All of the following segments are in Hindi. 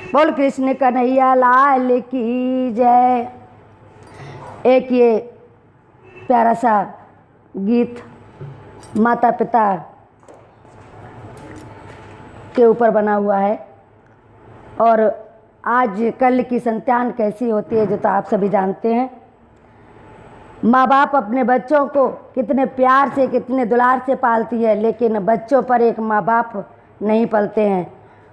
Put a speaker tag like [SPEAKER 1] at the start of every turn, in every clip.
[SPEAKER 1] बोल कृष्ण कन्हैया लाल की जय। एक ये प्यारा सा गीत माता पिता के ऊपर बना हुआ है और आज कल की संतान कैसी होती है जो तो आप सभी जानते हैं। माँ बाप अपने बच्चों को कितने प्यार से कितने दुलार से पालती है, लेकिन बच्चों पर एक माँ बाप नहीं पलते हैं।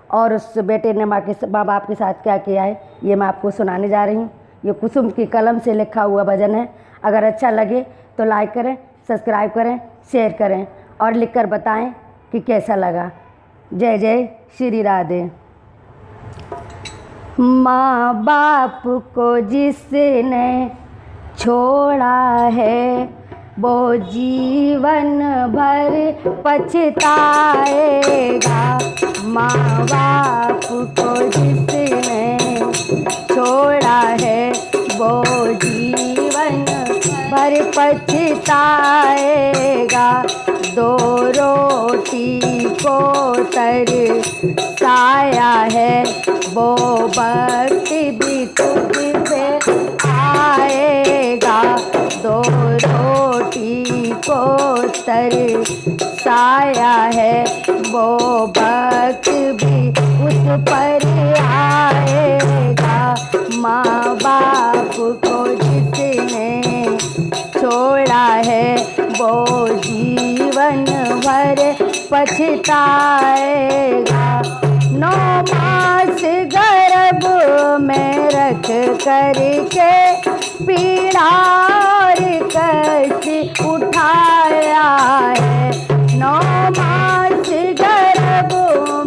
[SPEAKER 1] और उस बेटे ने माँ बाप के साथ क्या किया है ये मैं आपको सुनाने जा रही हूँ। ये कुसुम की कलम से लिखा हुआ भजन है। अगर अच्छा लगे तो लाइक करें, सब्सक्राइब करें, शेयर करें और लिखकर बताएं कि कैसा लगा। जय जय श्री राधे। माँ बाप को जिसने छोड़ा है वो जीवन भर पछताएगा। माँ बाप को जिसने छोड़ा है वो जीवन भर पछताएगा। दो रोटी को तरसाया है वो वक्त भी तुझ पे आएगा। दो रोटी को तरसाया है वो वक्त भी उस पर आएगा। माँ बाप को जिसने छोड़ा है वो जीवन भर पछताएगा। 9 मास गर्भ में रख करके पीड़ा और कष्ट उठाया है। 9 मास गर्भ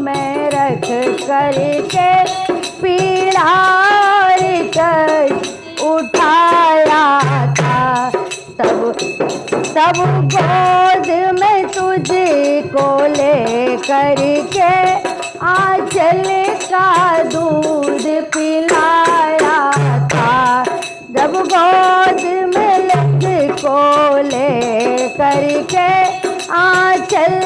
[SPEAKER 1] में रख करके पीड़ा और कष्ट उठाया था। तब गोद में तुझको ले करके आंचल का दूध पिलाया था। जब गोद में तुझको ले करके आंचल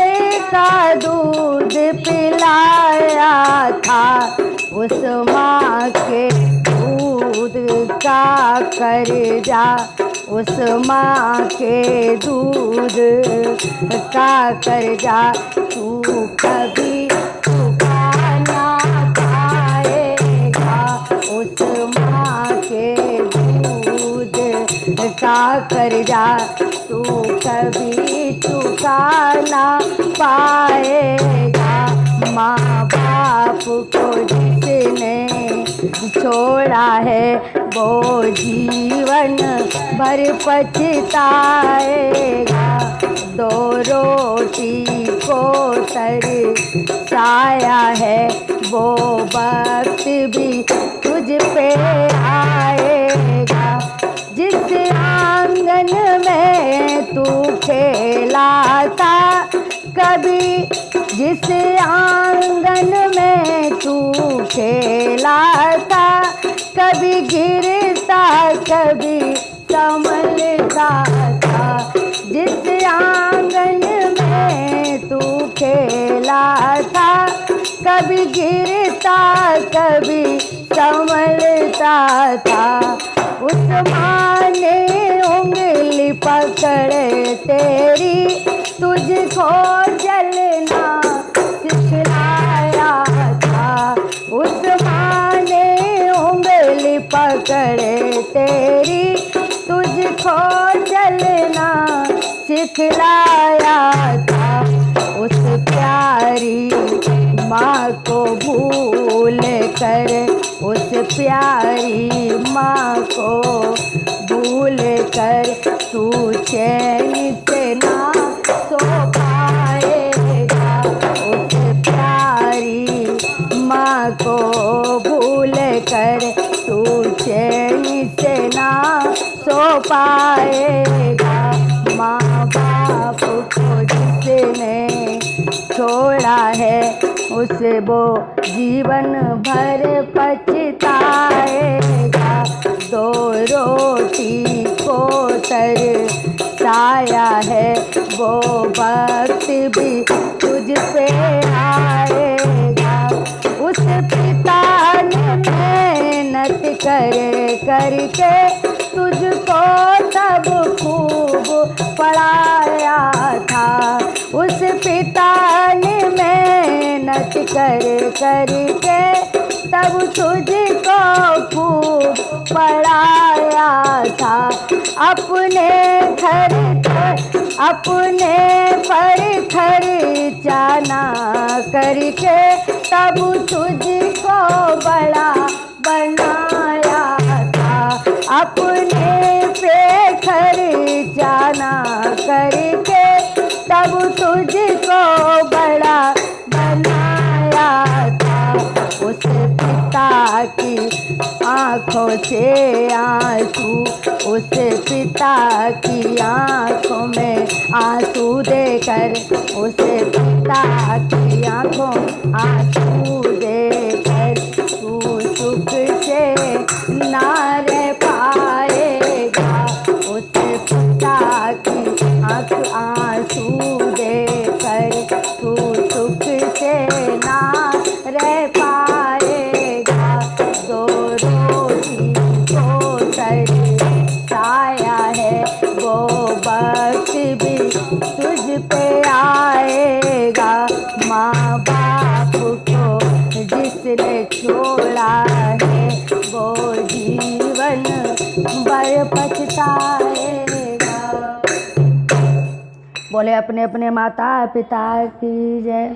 [SPEAKER 1] का दूध पिलाया था। उस माँ के दूध का कर्जा, उस माँ के दूध का कर्जा तू कभी चुका ना पाएगा। उस माँ के दूध का कर्जा तू कभी चुका ना पाएगा। माँ बाप को जिसने छोड़ा है वो जीवन भर पछताएगा। 2 रोटी को तरसाया है वो वक्त भी तुझ पे आएगा। जिस आंगन में तू खेला था कभी, जिस आंगन में तू खेला था कभी गिरता कभी संभलता था। जिस आंगन में तू खेला था कभी गिरता कभी संभलता था। उस माँ ने उंगली पकड़ तेरी तुझको चलना सिखलाया था। उस माँ ने उंगली पकड़ तेरी तुझको चलना सिखलाया था। उस प्यारी माँ को भूल कर, उस प्यारी माँ को भूल कर तू चैन से ना सो पाएगा। उस प्यारी माँ को भूल कर तू चैन से ना सो पाएगा। माँ बाप को जिसने छोड़ा है उसे वो जीवन भर पछताएगा। 2 रोटी को तरसाया है वो वक्त भी तुझ पे आएगा। उस पिता ने मेहनत करके तुझको तब खूब पढ़ाया था। उस पिता ने मेहनत करके तब तुझको खूब पढ़ाया था। अपने पर खर्चा ना करके तब तुझको बड़ा बनाया था। अपने पे खर्चा ना करके तब तुझको बड़ा बनाया था। उस पिता की आँखों से आंसू, उस पिता की आँखों में आंसू देकर, उस पिता की आँखों आंसू देकर तू सुख से ना रह पाएगा। उस पिता की आंसू देकर तू सुख से ना रह पाएगा। दो रोटी को तरसाया है वो वक्त भी तुझ पे आएगा। माँ बाप को जिसने छोड़ा है वो जीवन भर पछताएगा। बोले अपने अपने माता पिता की जय।